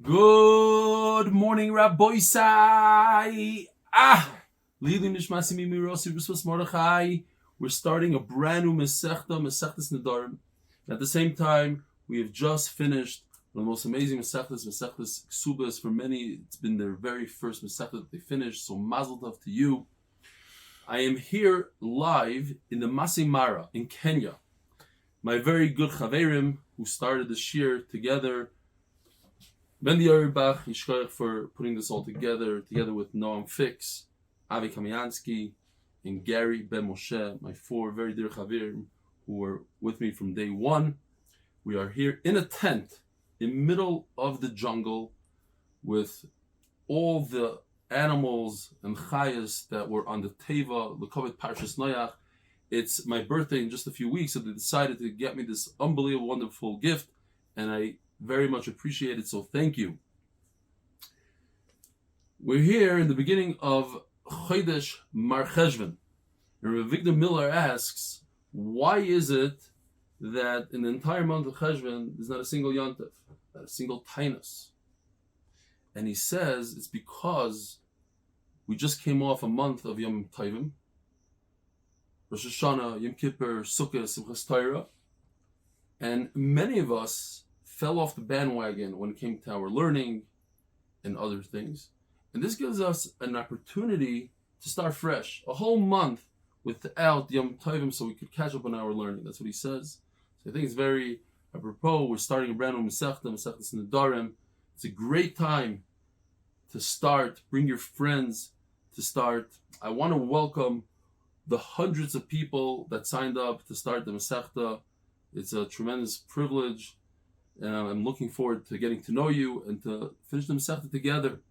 Good morning, Rabbi Sai. Nishmas Refuah Shlaima. We're starting a brand new Mesechtas Nedarim. At the same time, we have just finished one of the most amazing Mesechtas Ksubas. For many, it's been their very first Mesechta that they finished. So Mazel Tov to you. I am here live in the Masai Mara in Kenya. My very good Chaverim who started this year together. Mינdiil Yishkoyach for putting this all together with Noam Fix, Avi Kamiansky, and Gary Ben Moshe, my four very dear Chaverim who were with me from day one. We are here in a tent in the middle of the jungle with all the animals and chayas that were on the Teva, L'Kovet Parshas Noach. It's my birthday in just a few weeks, so they decided to get me this unbelievable, wonderful gift, and I very much appreciate it, so thank you. We're here in the beginning of Chodesh Mar Cheshvan. And Rav Victor Miller asks, why is it that in the entire month of Cheshvan there's not a single Yontif, not a single Tainus? And he says it's because we just came off a month of Yom Tovim, Rosh Hashanah, Yom Kippur, Sukkot, Simchas Torah, and many of us fell off the bandwagon when it came to our learning and other things. And this gives us an opportunity to start fresh. A whole month without Yom Tovim so we could catch up on our learning. That's what he says. So I think it's very apropos. We're starting a brand new Mesechtas Nedarim. It's a great time to start. Bring your friends to start. I want to welcome the hundreds of people that signed up to start the Mesechta. It's a tremendous privilege. And I'm looking forward to getting to know you and to finish the Mesechta together.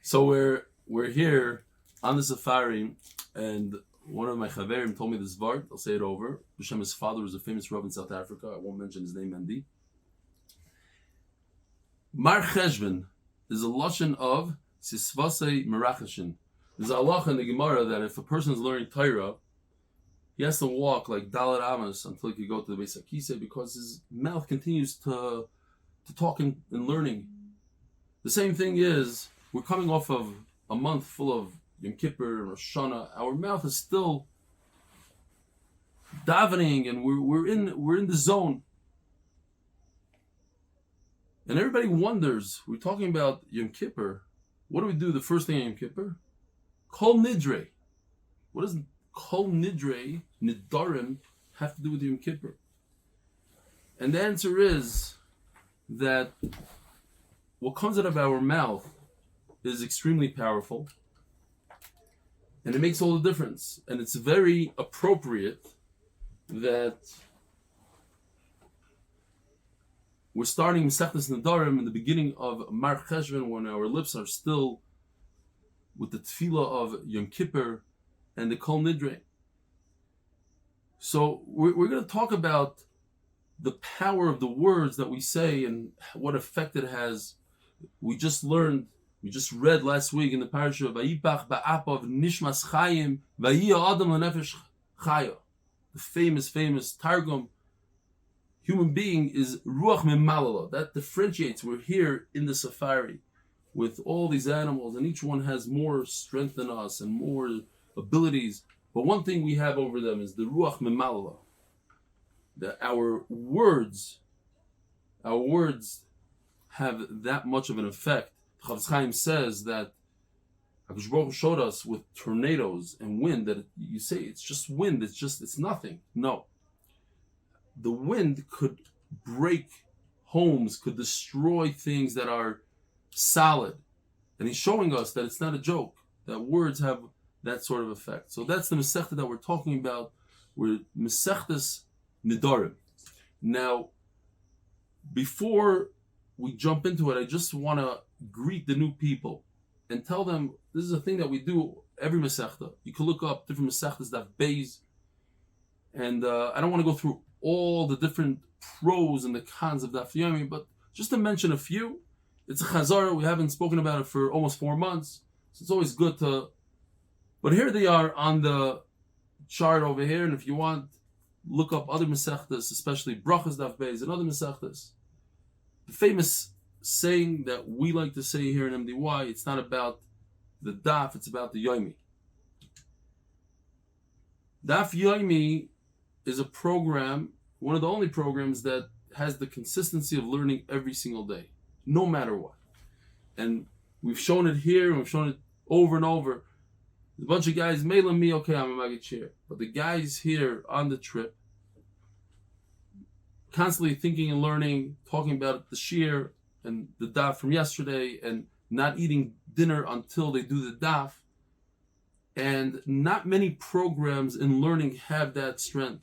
So we're here on the safari, and one of my chaverim told me this vart. I'll say it over. His father was a famous Rav in South Africa. I won't mention his name, Mindi. Mar Cheshvan is a lashon of sisvasei merachashin. There's a halacha in the Gemara that if a person is learning Torah, he has to walk like Dalet Amos until he can go to the Beis HaKisei because his mouth continues to talk and learning. The same thing is, we're coming off of a month full of Yom Kippur and Rosh Hashanah. Our mouth is still davening, and we're in the zone. And everybody wonders, we're talking about Yom Kippur. What do we do the first thing on Yom Kippur? Kol Nidre. What does Kol Nidre, Nedarim, have to do with Yom Kippur? And the answer is that what comes out of our mouth is extremely powerful, and it makes all the difference. And it's very appropriate that we're starting Mesechtas Nedarim in the beginning of Mar Cheshvan when our lips are still with the tefillah of Yom Kippur and the Kol Nidre. So we're going to talk about the power of the words that we say and what effect it has. We just read last week in the parasha of Vayipach ba'apav nishmas Chaim vayia adam lenefesh chaya. The famous Targum. Human being is ruach memalala. That differentiates. We're here in the safari with all these animals, and each one has more strength than us and more abilities. But one thing we have over them is the ruach memalala. That our words have that much of an effect. Chaim says that HaKadosh Baruch Hu showed us with tornadoes and wind that you say it's just wind, it's nothing. No. The wind could break homes, could destroy things that are solid. And he's showing us that it's not a joke, that words have that sort of effect. So that's the Mesechta that we're talking about. We're Mesechtas Nedarim. Now, before we jump into it, I just want to greet the new people and tell them this is a thing that we do every Mesechta. You can look up different Mesechtas, Daf Beis, and I don't want to go through all the different pros and the cons of Daf Yomi, but just to mention a few. It's a Chazara. We haven't spoken about it for almost 4 months, so it's always good to. But here they are on the chart over here, and if you want, look up other Mesechtas, especially Brachas Daf Beis and other Mesechtas. The famous saying that we like to say here in MDY, it's not about the Daf, it's about the Yomi. Daf Yomi is a program, one of the only programs that has the consistency of learning every single day, no matter what. And we've shown it here, and we've shown it over and over. There's a bunch of guys mailing me, okay, I'm a Maggid Shir. But the guys here on the trip, constantly thinking and learning, talking about the shir and the daf from yesterday, and not eating dinner until they do the daf. And not many programs in learning have that strength.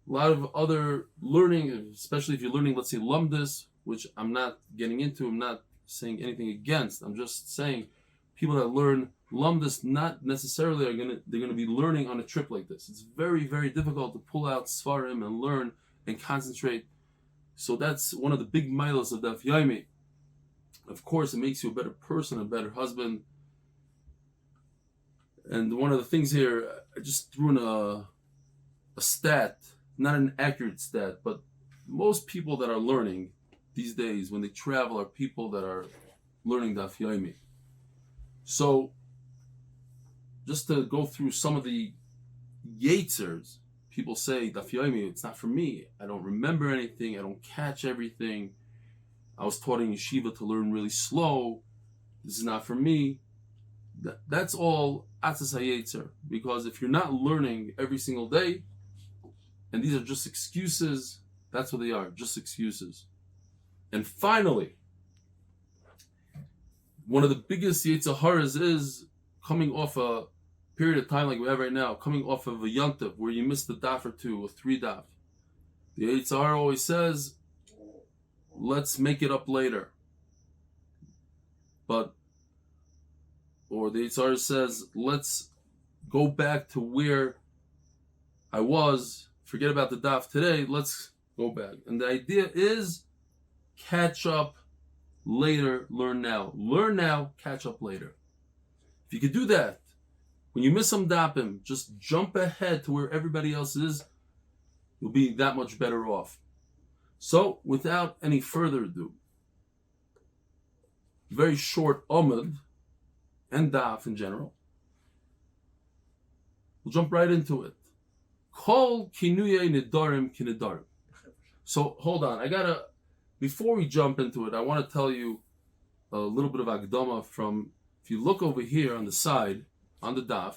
A lot of other learning, especially if you're learning, let's say, lumdis, which I'm not getting into, I'm not saying anything against, I'm just saying people that learn lumdis not necessarily they're gonna be learning on a trip like this. It's very, very difficult to pull out svarim and learn and concentrate. So that's one of the big milos of Daf Yomi. Of course, it makes you a better person, a better husband. And one of the things here, I just threw in a stat, not an accurate stat, but most people that are learning these days when they travel are people that are learning Daf Yomi. So, just to go through some of the Yetzers, people say, Daf Yomi, it's not for me. I don't remember anything. I don't catch everything. I was taught in yeshiva to learn really slow. This is not for me. That's all Atzas HaYetzer. Because if you're not learning every single day, and these are just excuses, that's what they are, just excuses. And finally, one of the biggest Yetzaharas is coming off a period of time like we have right now, coming off of a yontif where you missed a daf or two or three daf. The Yitzhar always says, let's make it up later. Or the Yitzhar says, let's go back to where I was, forget about the daf today, let's go back. And the idea is, catch up later, learn now. Learn now, catch up later. If you could do that, when you miss some dapim, just jump ahead to where everybody else is. You'll be that much better off. So, without any further ado, very short Amud and daf in general. We'll jump right into it. Kol kinuyei nedarim kinedarim. So, hold on. Before we jump into it, I want to tell you a little bit of Akdama from, if you look over here on the side, on the daf,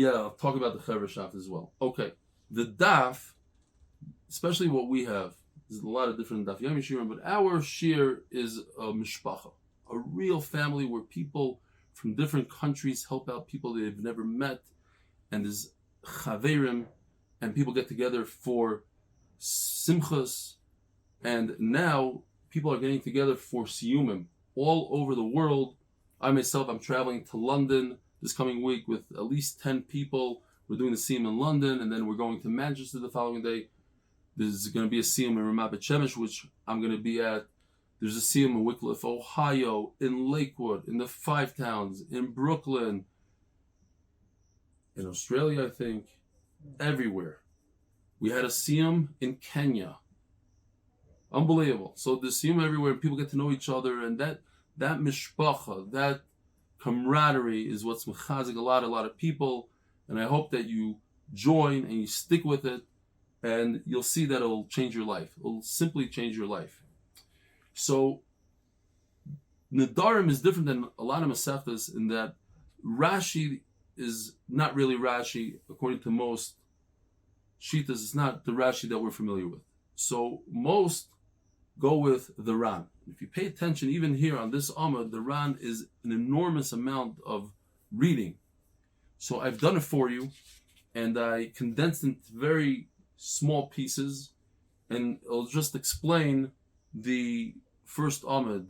I'll talk about the Chaver Shaf as well. Okay, the daf, especially what we have, there's a lot of different Daf Yomi shirim, but our shir is a mishpacha, a real family where people from different countries help out people they've never met, and there's chaverim, and people get together for simchas, and now people are getting together for siyumim all over the world. I myself, I'm traveling to London this coming week with at least 10 people. We're doing the siyum in London, and then we're going to Manchester the following day. There's going to be a siyum in Ramat Bet Shemesh, which I'm going to be at. There's a siyum in Wycliffe, Ohio, in Lakewood, in the Five Towns, in Brooklyn, in Australia, I think, everywhere. We had a siyum in Kenya. Unbelievable. So the siyum everywhere, and people get to know each other, and that mishpacha, that camaraderie is what's mechazik a lot of people, and I hope that you join and you stick with it, and you'll see that it'll change your life. It'll simply change your life. So Nedarim is different than a lot of Masechtas in that Rashi is not really Rashi, according to most Shitas. It's not the Rashi that we're familiar with. So most go with the Ran. If you pay attention, even here on this Amud, the Ran is an enormous amount of reading. So I've done it for you, and I condensed it into very small pieces, and I'll just explain the first Amud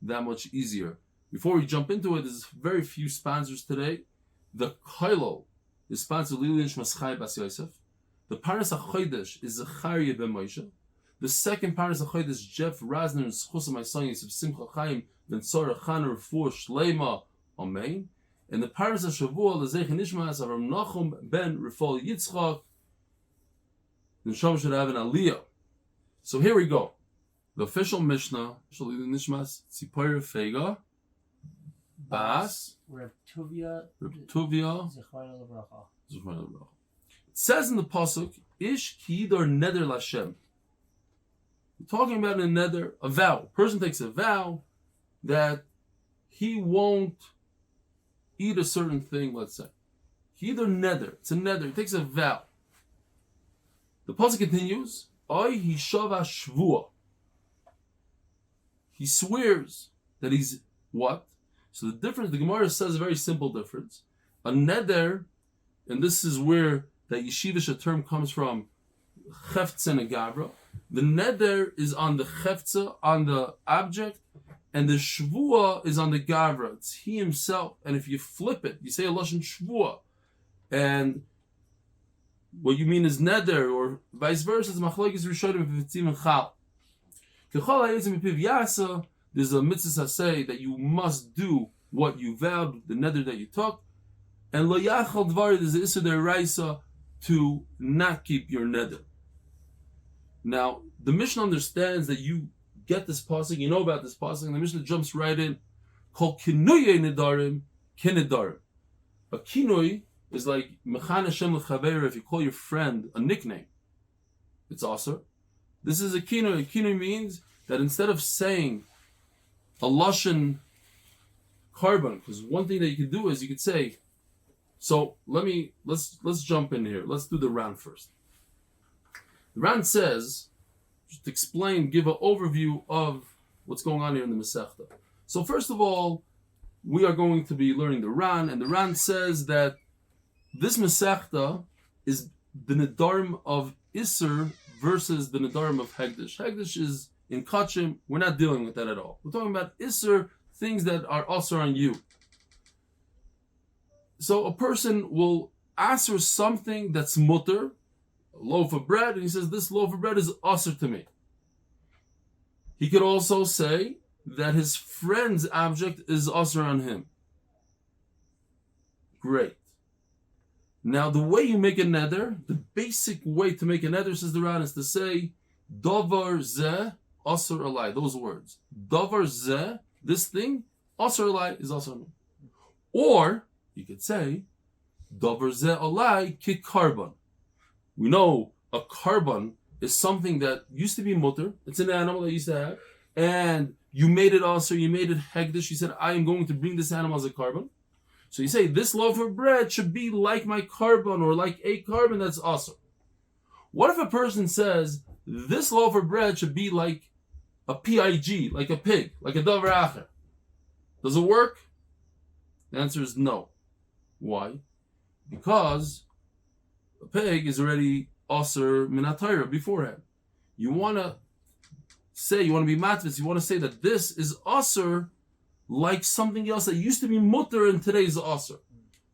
that much easier. Before we jump into it, there's very few sponsors today. The Kailo is sponsored Eli Stefansky bas Yosef. The Paras HaChodesh is Zechariah ben Moshe. The second Paras HaChodesh is Jeff Rosner and zchus of my son Yosef Simcha Chaim ben Torah Chana Refuah Shlaima Amen. And the Paras HaShavua is nishmas Avraham Nachum ben Refoel Yitzchak. The Neshama should have an aliyah. So here we go. The official Mishnah, nishmas tzipora fega bas Reb Tuvia zchus. It says in the pasuk, ish kidor neder lashem. We're talking about a neder, a vow. A person takes a vow that he won't eat a certain thing, let's say. Kidor neder. It's a neder. He takes a vow. The pasuk continues, oy hishava shvua. He swears that he's what? So the difference, the Gemara says a very simple difference. A neder, and this is where that yeshivish term comes from, cheftza and gavra. The neder is on the cheftza, on the object, and the shvua is on the gavra. It's he himself. And if you flip it, you say a lashon shvua, and what you mean is neder, or vice versa, it's machlokes rishonim if it's even chal. There's a mitzvah say that you must do what you vowed, the neder that you took, and lo yachal dvar, there's the issur deraisa to not keep your neder. Now, the Mishnah understands that you get this pasuk, you know about this pasuk, and the Mishnah jumps right in. Kol kinuye nedarim kenedarim. A kinui is like mechan Hashem l'chaver. If you call your friend a nickname, it's also. This is a kinui. A kinui means that instead of saying a lashon carbon, because one thing that you could do is you could say. So let's jump in here. Let's do the round first. The round says, just explain, give an overview of what's going on here in the Masechta. So first of all, we are going to be learning the Ran, and the Ran says that this Masechta is the Nedarim of Isser versus the Nedarim of Hegdish. Hegdish is in Kachim. We're not dealing with that at all. We're talking about Isser, things that are also on you. So a person will answer something that's mutter, a loaf of bread, and he says, this loaf of bread is asr to me. He could also say that his friend's object is asr on him. Great. Now, the way you make a neder, the basic way to make a neder, says the Ran, is to say, davar zeh asr alai, those words. Davar zeh, this thing, asr alai is asr on me. Or, you could say, davar zeh alai ki carbon. We know a carbon is something that used to be mutter. It's an animal that you used to have. And you made it also, you made it hegdish. You said, I am going to bring this animal as a carbon. So you say, this loaf of bread should be like my carbon or like a carbon that's awesome. What if a person says, this loaf of bread should be like a pig, like a pig, like a davar acher? Does it work? The answer is no. Why? Because a pig is already aser minatayra beforehand. You want to say, you want to be matvis, you want to say that this is aser like something else that used to be mutter and today is aser.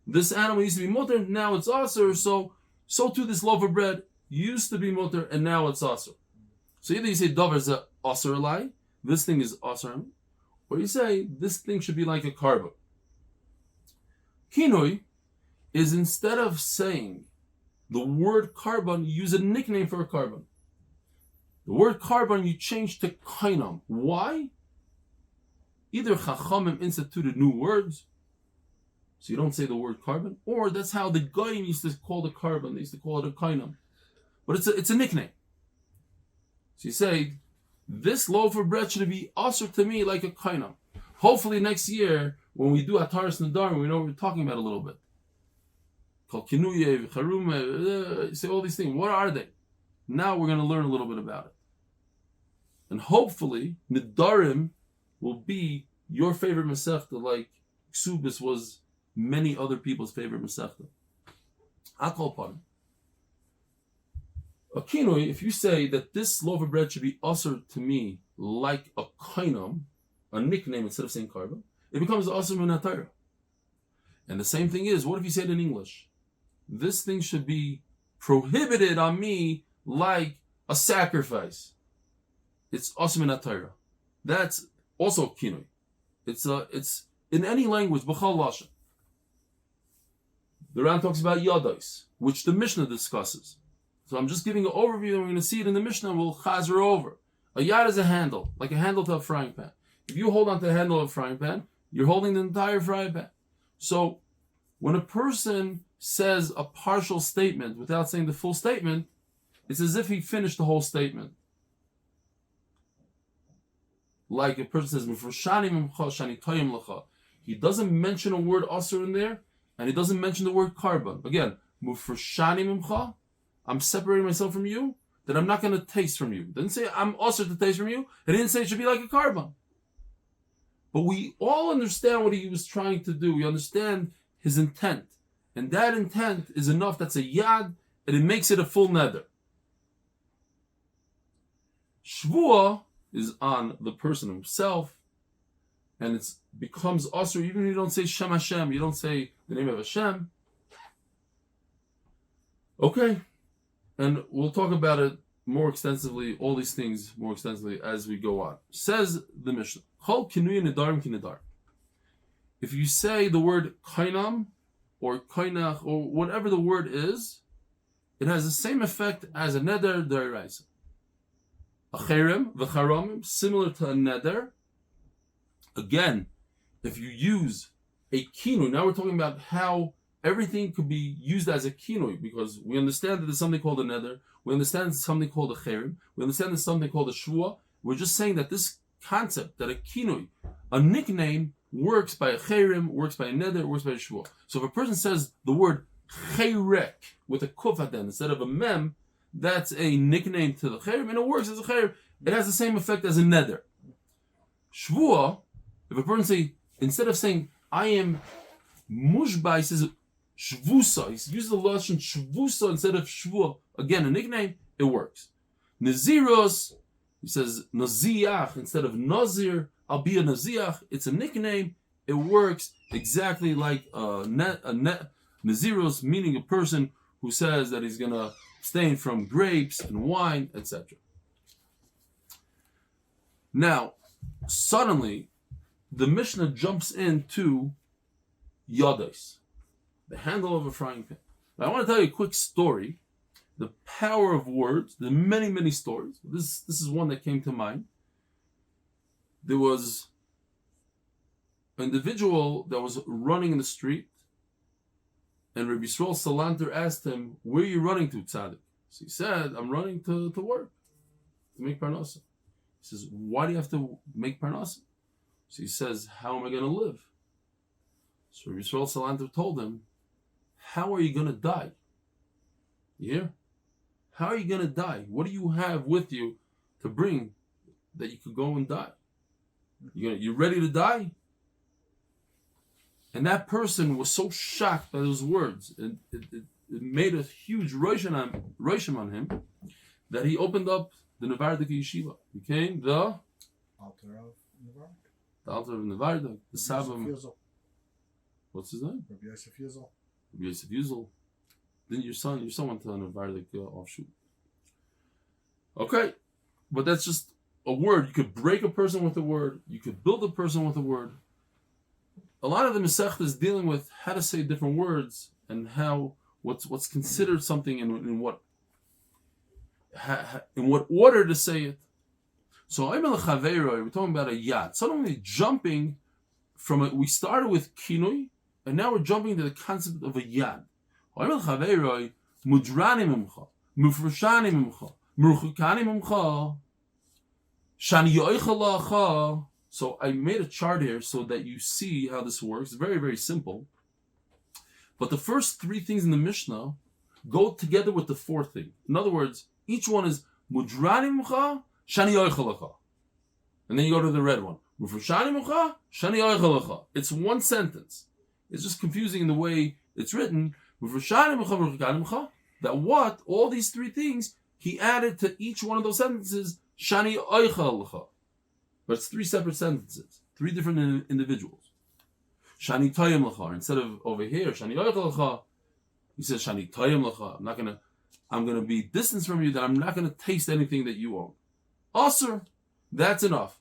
This animal used to be mutter, now it's aser, so too this loaf of bread used to be mutter and now it's aser. So either you say davar is aser alai, this thing is aser, or you say this thing should be like a carbon. Kinui is instead of saying the word carbon, you use a nickname for a carbon. The word carbon you change to kainam. Why? Either Chachamim instituted new words, so you don't say the word carbon, or that's how the Goyim used to call the carbon. They used to call it a kainam. But it's a nickname. So you say, this loaf of bread should be asr to me like a kainam. Hopefully next year, when we do Ataris Nedarim, we know what we're talking about a little bit. Say all these things. What are they? Now we're going to learn a little bit about it. And hopefully, Nedarim will be your favorite Masechta, like Ksubis was many other people's favorite Masechta. Akol Pan. A kinoi, if you say that this loaf of bread should be asr to me like a kainam, a nickname instead of saying carbon, it becomes asr min hatayra. And the same thing is, what if you say it in English? This thing should be prohibited on me like a sacrifice. It's asr min hatayra. That's also kinoi. It's in any language, b'chal lashon. The Ran talks about yadais, which the Mishnah discusses. So I'm just giving an overview, and we're going to see it in the Mishnah, we'll chazer over. A A yad is a handle, like a handle to a frying pan. If you hold on to the handle of a frying pan, you're holding the entire frying pan. So when a person says a partial statement without saying the full statement, it's as if he finished the whole statement. Like a person says, he doesn't mention a word asur in there, and he doesn't mention the word carbon. Again, I'm separating myself from you, that I'm not going to taste from you. Didn't say I'm asur to taste from you. It didn't say it should be like a carbon. But we all understand what he was trying to do. We understand his intent. And that intent is enough. That's a yad, and it makes it a full neder. Shvuah is on the person himself, and it becomes asur, even if you don't say Shem Hashem, you don't say the name of Hashem. Okay. And we'll talk about it more extensively, all these things more extensively as we go on. Says the Mishnah, Chol kinuya nedarim ki nedar. If you say the word kainam or kainach or whatever the word is, it has the same effect as a neder d'oraisa. A cherem v'charamim, similar to a neder. Again, if you use a kinui, now we're talking about how everything could be used as a kinui, because we understand that there's something called a neder, we understand there's something called a cherem, we understand there's something called a shvuah. We're just saying that this concept, that a kinui, a nickname, works by a cherem, works by a neder, works by a shvuah. So if a person says the word cherek with a kuf at the end instead of a mem, that's a nickname to the cherem, and it works as a cherem. It has the same effect as a neder. Shvuah, if a person say, instead of saying I am mushba, he says shvusa. He uses the lashon shvusa instead of shvuah. Again, a nickname, it works. Naziros, he says naziach instead of nazir. I'll be a naziach. It's a nickname. It works exactly like naziros, meaning a person who says that he's going to abstain from grapes and wine, etc. Now, suddenly, the Mishnah jumps into yadais, the handle of a frying pan. Now, I want to tell you a quick story. The power of words. There are many, many stories. This is one that came to mind. There was an individual that was running in the street, and Reb Yisrael Salanter asked him, "Where are you running to, Tzaddik?" So he said, "I'm running to work, to make parnasa." He says, "Why do you have to make parnasa?" So he says, "How am I going to live?" So Reb Yisrael Salanter told him, "How are you going to die?" You hear? How are you going to die? What do you have with you to bring that you could go and die? You ready to die? And that person was so shocked by those words. It made a huge roshim on him that he opened up the Nevardik Yeshiva. Became the Altar of Nevardik. The Altar of Nevardik. The Sabbath. What's his name? Rabbi Yosef Yuzel. Rabbi Yosef Yuzel. Then your son went to a Nevardik offshoot. Okay, but that's just a word. You could break a person with a word. You could build a person with a word. A lot of the Masechta is dealing with how to say different words and how what's considered something in what order to say it. So we're talking about a yad. Suddenly jumping from it, we started with kinui, and now we're jumping to the concept of a yad. So I made a chart here so that you see how this works. It's very, very simple. But the first three things in the Mishnah go together with the fourth thing. In other words, each one is mudrani mcha, shani yoichalacha. And then you go to the red one. Mufrashani mcha, shani yoichalacha. It's one sentence. It's just confusing in the way it's written. Mufrashani mcha, mufrashani mcha. That what? All these three things, he added to each one of those sentences, shani yoichalacha. But it's three separate sentences, three different individuals. Shani toyim lecha. Instead of over here, shani yoichel lecha, he says shani toyim lecha. I'm gonna be distanced from you. That I'm not gonna taste anything that you own. Asur, that's enough.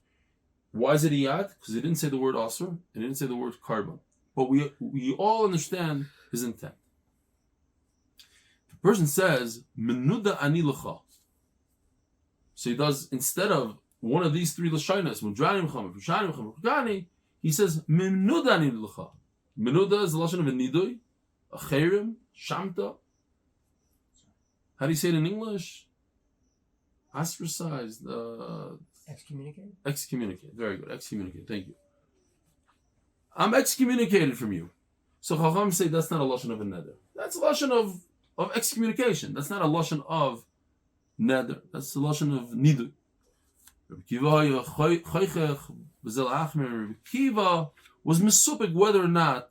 Why is it iyad? Because he didn't say the word asur and he didn't say the word carbon. But we all understand his intent. The person says menuda ani lecha. So he does, instead of one of these three lashonos, mudranim chama, pushanim chama, pugani, he says minuda nidlucha. Minuda is the lashon of a nidui, a cherim, shamta. How do you say it in English? Ostracized. Excommunicated. Excommunicate. Very good. Excommunicate. Thank you. I'm excommunicated from you. So Chacham say that's not a lashon of a neder. That's a lashon of excommunication. That's not a lashon of neder. That's a lashon of nidu. Reb Kiva was misupik whether or not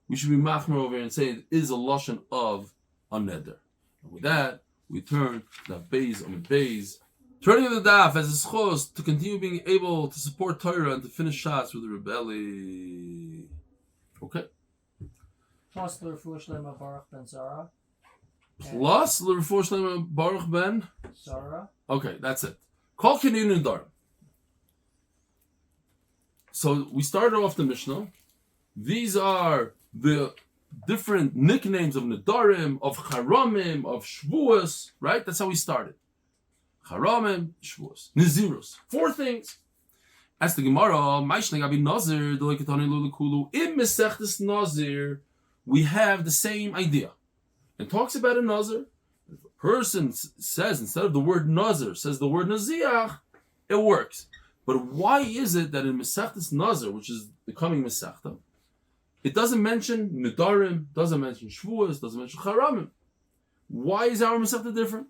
we should be machmer over here and say it is a lashon of a neder. And with that, we turn to Daf Beis, Amud Beis. Turning to the Daf as a zchus to continue being able to support Torah and to finish Shas with the Reb Eli. Okay. Plus the Refuah Shlaima Baruch ben Zara. Plus the Refuah Shlaima Baruch ben Zara. Okay, that's it. Kol Kenin and Nedarim. So we started off the Mishnah. These are the different nicknames of Nedarim, of Charamim, of Shvuos, right? That's how we started. Charamim, Shvuos, Nizirus. 4 things. As the Gemara, Maishne Gabi Nazir, the Leketani Lulukulu, in Mesechtes Nazir, we have the same idea. It talks about a Nazir. If a person says, instead of the word Nazir, says the word Naziach, it works. But why is it that in Mesechtes Nazir, which is the coming Mesechta, it doesn't mention Nedarim, doesn't mention Shvuos, doesn't mention Charamim? Why is our Mesechta different?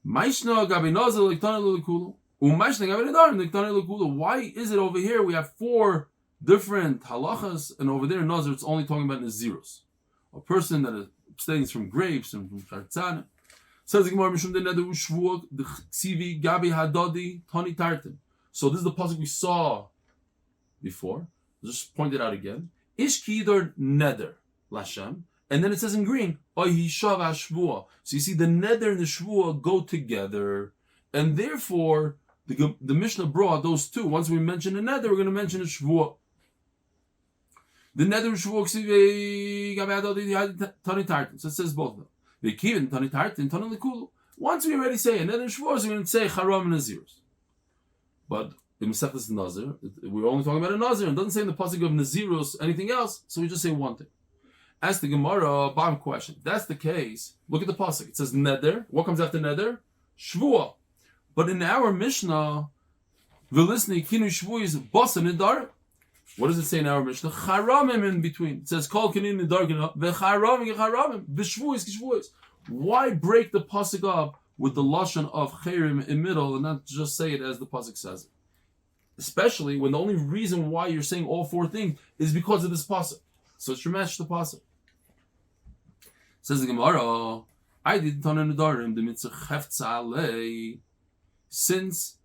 Why is it over here we have 4 different halachas, and over there in Nazir it's only talking about Nazirus, a person that abstains from grapes and from chartzana? Says the Gemara, so this is the pasuk we saw before. Just point it out again. Ish kidor neder lashem, and then it says in green, oy hishav hashvua. So you see the neder and the shvua go together, and therefore the Mishnah brought those 2. Once we mention the neder, we're going to mention the shvua. The neder and shvua tani tartan. So it says both of them. They keep in tani tartan, tani lekulu. Once we already say a neder and shvua, so we're going to say charam and nazirus. But in Mesechtes Nazir, we're only talking about a Nazir. It doesn't say in the pasuk of Nazirus anything else, so we just say one thing. Ask the Gemara, bottom question. If that's the case, look at the pasuk. It says Neder. What comes after Neder? Shvua. But in our Mishnah, V'lisnei kinu shvu is basa Nedarim. What does it say in our Mishnah? Charamim in between. It says Kol kinin Nedarim v'charamim v'charamim v'shvu is k'shvu is. Why break the pasuk up with the lashon of cherim in middle and not just say it as the pasuk says it? Especially when the only reason why you're saying all 4 things is because of this pasuk. So it's to match the pasuk. Says the Gemara, I did tana nedarim the mitzvah hefza alei. Since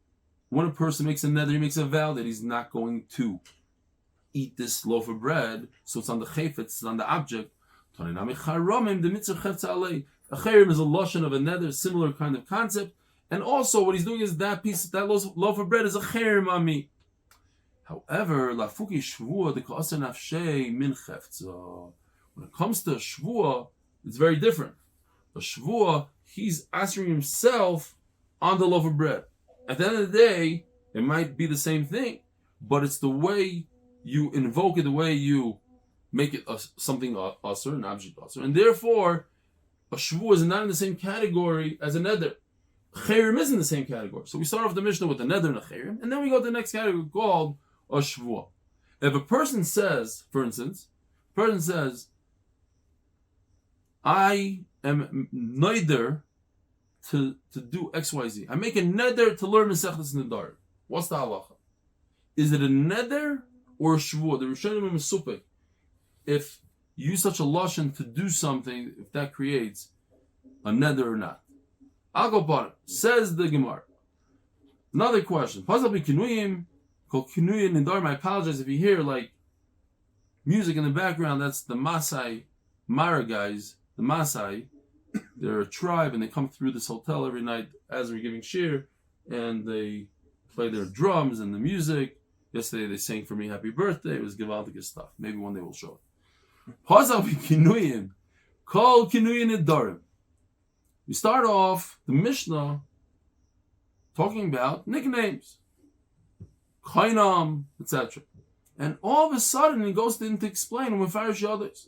when a person makes a neder, he makes a vow that he's not going to eat this loaf of bread, so it's on the chayfetz, it's on the object. Tananami charamim the mitzvah hefza alei. A chayrim is a lashon of a neder, similar kind of concept. And also, what he's doing is that loaf of bread is a cherim on me. However, lafuki shvua the ka'asar nafshei min chefza. When it comes to shvua, it's very different. A shvua, he's answering himself on the loaf of bread. At the end of the day, it might be the same thing, but it's the way you invoke it, the way you make it something asur, an object asur, and therefore, a shvua is not in the same category as a neder. Cherim is in the same category. So we start off the Mishnah with the neder and a cherim, and then we go to the next category called a shvuah. If a person says, for instance, I am neder to do X, Y, Z. I make a neder to learn Mesechtes Nedarim. What's the halacha? Is it a neder or a shvuah? The Rishonim are mesupik. If you use such a lashon to do something, if that creates a neder or not. I'll go upon it. Says the Gemara. Another question. I apologize if you hear like music in the background. That's the Masai Mara guys. The Masai, they're a tribe and they come through this hotel every night as we're giving shir, and they play their drums and the music. Yesterday they sang for me happy birthday. It was gewaltige stuff. Maybe one day we'll show it. Kol kinuyin nedarim. We start off the Mishnah talking about nicknames, Chaim, etc. And all of a sudden, he goes in to explain Mefarish Yodes,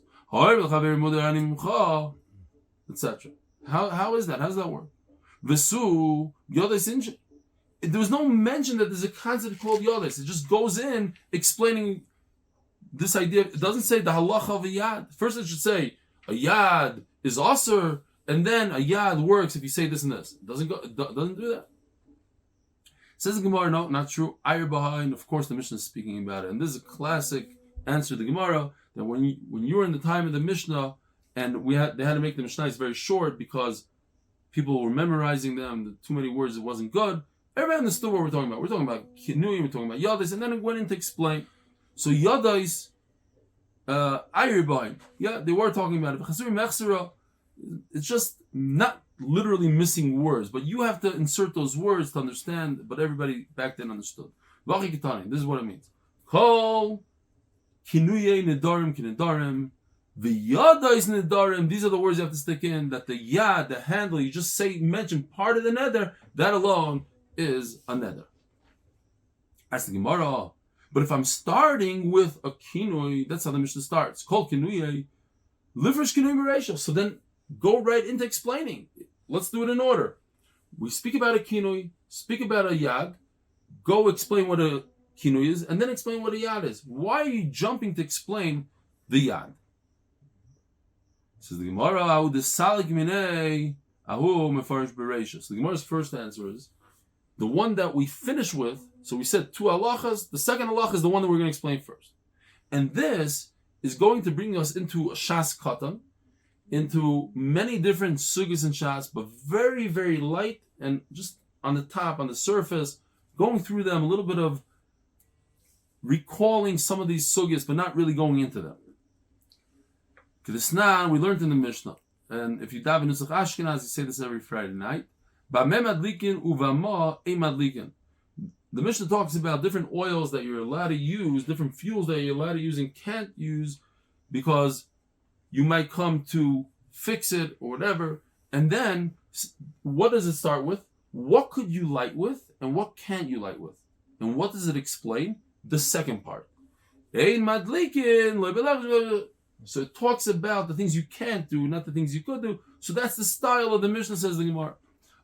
etc. How is that? How does that work? Vesu Yodes Injin. There was no mention that there's a concept called Yodes. It just goes in explaining this idea. It doesn't say the halacha of a yad. First, it should say a yad is asur, and then a yad works if you say this and this. It doesn't do that. Says the Gemara, no, not true. Ayr behind, of course, the Mishnah is speaking about it, and this is a classic answer to the Gemara that when you were in the time of the Mishnah, and they had to make the Mishnahs very short because people were memorizing them. Too many words, it wasn't good. Everybody understood what we're talking about. We're talking about Kinuyim, we're talking about Yadais, and then it went in to explain. So Yadais, Ayr behind, yeah, they were talking about it. It's just not literally missing words, but you have to insert those words to understand. But everybody back then understood. This is what it means. Kol kinuye nedarim kinedarim, v'yadais nedarim. These are the words you have to stick in. That the yad, the handle, you just mention part of the neder. That alone is a neder. Ask the Gemara. But if I'm starting with a kinui, that's how the Mishnah starts. Kol kinuye, livrish kinui bereisha. So then go right into explaining. Let's do it in order. We speak about a kinui, speak about a yad, go explain what a kinui is, and then explain what a yad is. Why are you jumping to explain the yad? Says the Gemara, Ahu desalik minei, Ahu mefarish bereisha. So the Gemara's first answer is the one that we finish with. So we said two halachas. The second halacha is the one that we're going to explain first. And this is going to bring us into a Shas katan, into many different sugis and Shas, but very, very light and just on the top, on the surface, going through them, a little bit of recalling some of these sugis, but not really going into them. Kedisnan, we learned in the Mishnah, and if you daven Nusach Ashkenaz, you say this every Friday night. Ba'meh madlikin uvama e madlikin. The Mishnah talks about different oils that you're allowed to use, different fuels that you're allowed to use and can't use because you might come to fix it or whatever. And then, what does it start with? What could you light with and what can't you light with? And what does it explain? The second part. Ein madlikin. So it talks about the things you can't do, not the things you could do. So that's the style of the Mishnah, says the Gemara.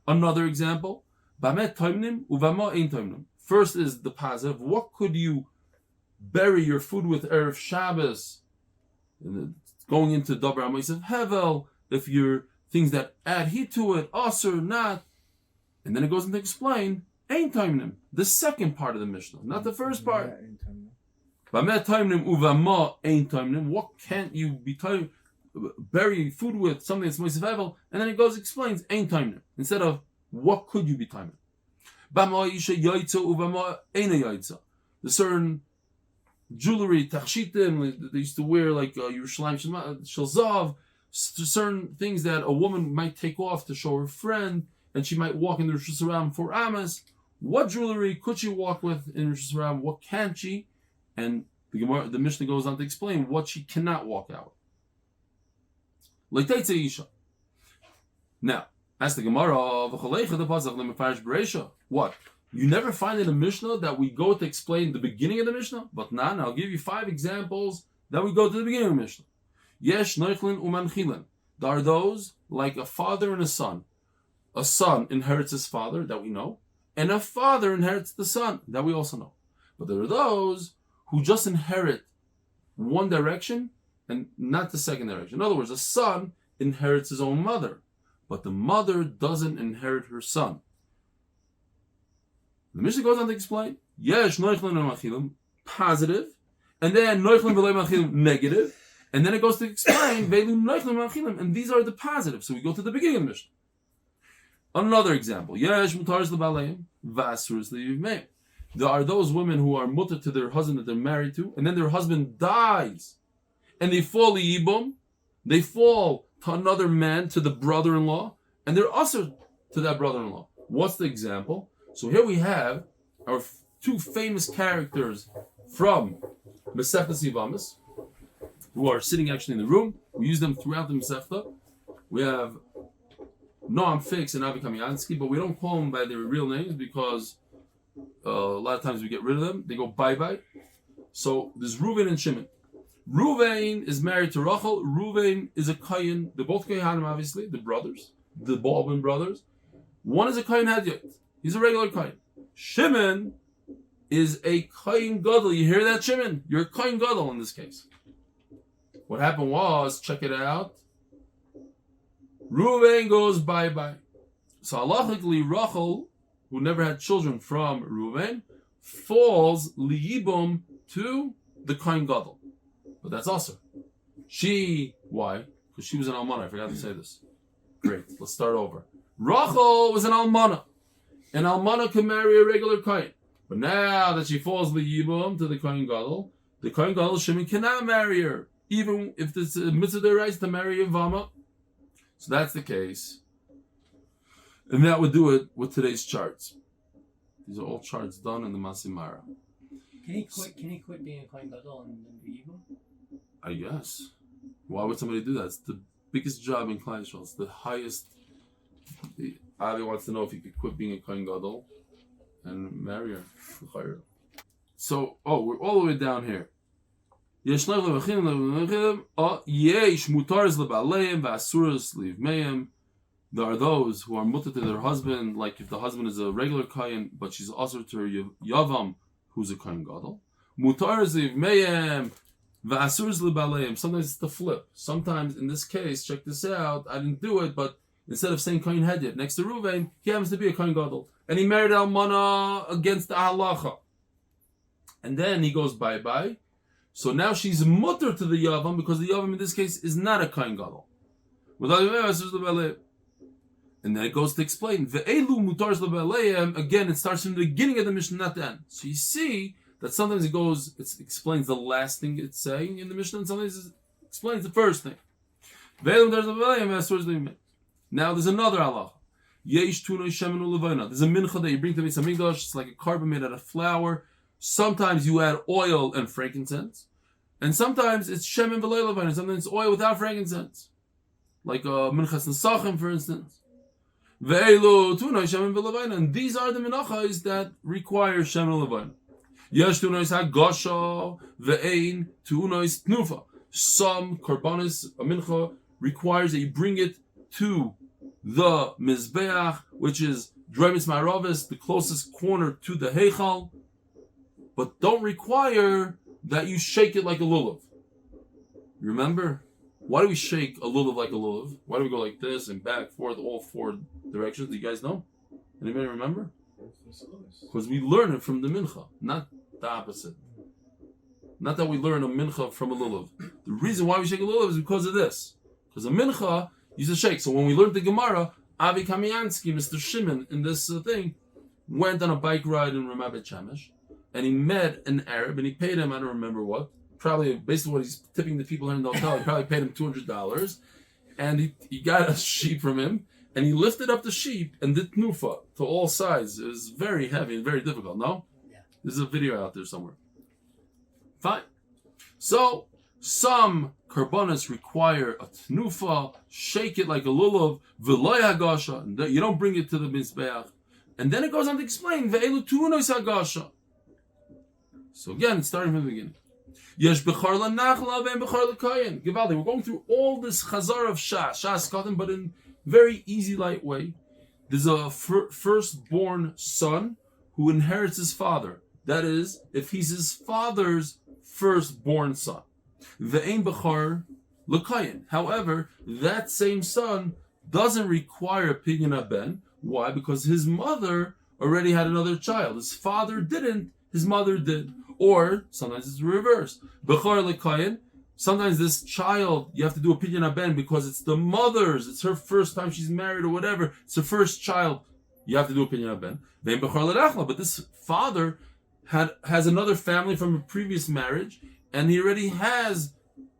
Another example. First is the positive. What could you bury your food with Erev Shabbos? Going into Dabar Amayis Hevel, if you're things that add heat to it, asur, not. And then it goes into explain, Ein Taimnim, the second part of the Mishnah, not the first part. What can't you be bury food with, something that's Moisef Hevel? And then it goes explains Ein Taimnim, instead of what could you be timing. The certain jewelry, tachshitim, they used to wear like Yerushalayim Shalzav, certain things that a woman might take off to show her friend, and she might walk in the Rosh Hashanah for Amos. What jewelry could she walk with in Rosh Hashanah? What can't she? And the Mishnah goes on to explain what she cannot walk out with. Now, ask the Gemara, what? You never find in a Mishnah that we go to explain the beginning of the Mishnah? But now I'll give you 5 examples that we go to the beginning of the Mishnah. Yesh noichlin umanchilin. There are those like a father and a son. A son inherits his father, that we know, and a father inherits the son, that we also know. But there are those who just inherit one direction and not the second direction. In other words, a son inherits his own mother, but the mother doesn't inherit her son. The Mishnah goes on to explain, Yesh noichlin umanchilin, positive, and then noichlin v'lei manchilim, negative, and then it goes to explain, v'elu noichlin manchilim, and these are the positive. So we go to the beginning of the Mishnah. Another example, Yesh mutaris l'baleim, v'asuris l'yivmeim. There are those women who are mutter to their husband that they're married to, and then their husband dies, and they fall liyibum, they fall to another man, to the brother-in-law, and they're also to that brother-in-law. What's the example? So here we have our 2 famous characters from Masechta Sivamis, who are sitting actually in the room. We use them throughout the Masechta. We have Noam Fix and Avi Kamiansky, but we don't call them by their real names because a lot of times we get rid of them. They go bye-bye. So there's Reuven and Shimon. Reuven is married to Rachel. Reuven is a Kayin. They're both Kayanim, obviously, the brothers, the Baldwin brothers. One is a Kayin Hadyot. He's a regular Kayin. Shimon is a Kayin Gadol. You hear that, Shimon? You're a Kayin Gadol in this case. What happened was, check it out. Reuven goes bye-bye. So halachically, Rachel, who never had children from Reuven, falls liyibum to the Kayin Gadol. But that's also. Why? Because she was an almana. I forgot to say this. Great. Let's start over. Rachel was an almana. An almana can marry a regular Kayin. But now that she falls liyibum to the Kayin Gadol, Shimon cannot marry her. Even if it's a mitzvah deraisa to marry a Vama. So that's the case. And that would do it with today's charts. These are all charts done in the Masimara. Can he quit being a Kohen Gadol and be evil? I guess. Why would somebody do that? It's the biggest job in Klal Yisrael. It's the highest. Avi wants to know if he could quit being a Kohen Gadol and marry her. So, we're all the way down here. There are those who are mutter to their husband, like if the husband is a regular Kayin, but she's also to her Yavam, who's a Kohen Gadol. Sometimes it's the flip. Sometimes in this case, check this out, I didn't do it, but instead of saying Kohen Hedyot next to Reuven, he happens to be a Kohen Gadol. And he married Almana against the halacha. And then he goes bye-bye. So now she's mutter to the Yavam because the Yavam in this case is not a Kohen Gadol. And then it goes to explain. Again, it starts from the beginning of the Mishnah, not the end. So you see that sometimes it explains the last thing it's saying in the Mishnah, and sometimes it explains the first thing. Now there's another halacha. There's a mincha that you bring to Beis Hamikdash. It's like a carbon made out of flour. Sometimes you add oil and frankincense. And sometimes it's shemen v'lo levana. Sometimes it's oil without frankincense. Like minchas nesachim, for instance. Ve'elu tunoi shemen v'levana. And these are the minachas that require shemen v'levana. Yesh tunois hagasha ve'ein tunois tnufa. Some korbanos, a mincha, requires that you bring it to the mizbeach, which is dremis ma'aravis, the closest corner to the heichal, but don't require that you shake it like a lulav. Remember? Why do we shake a lulav like a lulav? Why do we go like this and back, forth, all four directions? Do you guys know? Anybody remember? Because we learn it from the mincha, not the opposite. Not that we learn a mincha from a lulav. The reason why we shake a lulav is because of this. Because a mincha used to shake. So when we learned the Gemara, Avi Kamiansky, Mr. Shimon, in this thing, went on a bike ride in Ramat Beit Shemesh, and he met an Arab, and he paid him, I don't remember what, probably based on what he's tipping the people in the hotel, he probably paid him $200, and he got a sheep from him, and he lifted up the sheep and did tnufa to all sides. It was very heavy and very difficult, no? Yeah. There's a video out there somewhere. Fine. So, some karbonas require a tnufa, shake it like a lulav, v'loy hagasha, and you don't bring it to the mizbeach. And then it goes on to explain, ve'elu tunois hagasha. So again, starting from the beginning. Yesh bechar lanachla ve'en bechar l'kayin. Givaldi, we're going through all this chazar of Shas Katan, but in very easy, light way. There's a firstborn son who inherits his father. That is, if he's his father's firstborn son. Ve'en bechar l'kayin. However, that same son doesn't require a pidyon haben. Why? Because his mother already had another child. His father didn't. His mother did. Or sometimes it's the reverse. Bechar l'kayin. Sometimes this child, you have to do a pidyon haben because it's the mother's. It's her first time she's married or whatever. It's her first child. You have to do a pidyon haben. Ve'en bechar l'rachla. But this father has another family from a previous marriage, and he already has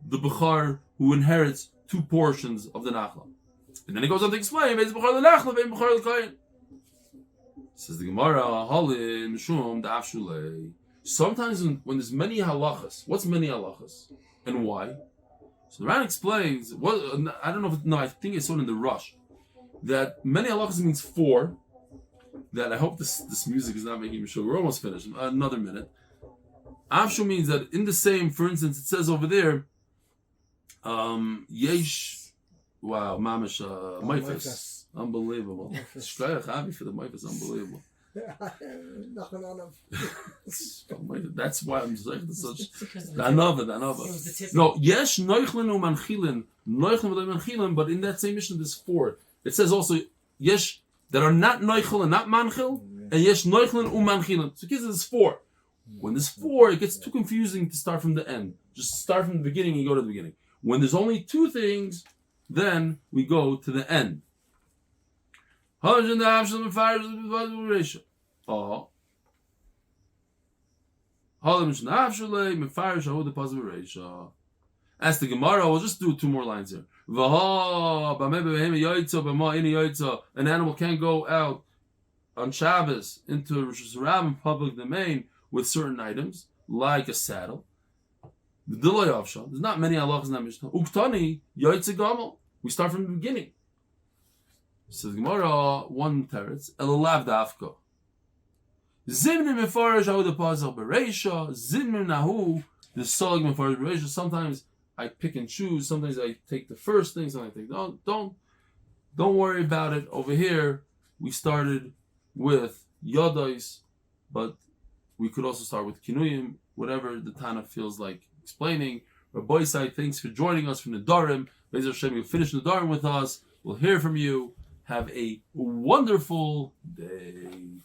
the bechar who inherits two portions of the nachla. And then he goes on to explain, ve'en bechar l'rachla, ve'en bechar l'kayin. Says the Gemara, Halin Shum Daf Shulei. Sometimes when there's many halachas, what's many halachas and why? So the Ran explains. I don't know if I think it's one in the Rush. that many halachas means 4. That I hope this music is not making me sure. We're almost finished. Another minute. Avshu means that in the same, for instance, it says over there, Yesh, wow, Mamish, Maifas. Unbelievable. Shkoyach Avi for the Maifas, unbelievable. That's why I'm saying such. Another. No, Yesh, Neuchlin Umanchilin, Neuchlin Umanchilin, but in that same mission there's 4. It says also, Yesh, that are not Neuchel and not Manchil, and Yesh Neuchlin Umanchilin. So it gives us 4. When there's 4, it gets too confusing to start from the end. Just start from the beginning and go to the beginning. When there's only 2 things, then we go to the end. Ask the Gemara, we'll just do 2 more lines here. An animal can't go out on Shabbos into Rosh Hashanah public domain with certain items, like a saddle. There's not many halachas in that Mishnah. Uktani yaitze gamel. We start from the beginning. Says Gemara, 1 teretz elalav dafka. Zimnim mefarish ahu the pasach bereisha. Zimnim nahu the solig mefarish bereisha. Sometimes I pick and choose. Sometimes I take the first thing. Sometimes I take don't worry about it. Over here we started with yadais, but we could also start with kinuyim, whatever the Tana feels like explaining. Rabbi Isai, thanks for joining us from Nedarim. Be'ez Hashem, you'll finish Nedarim with us. We'll hear from you. Have a wonderful day.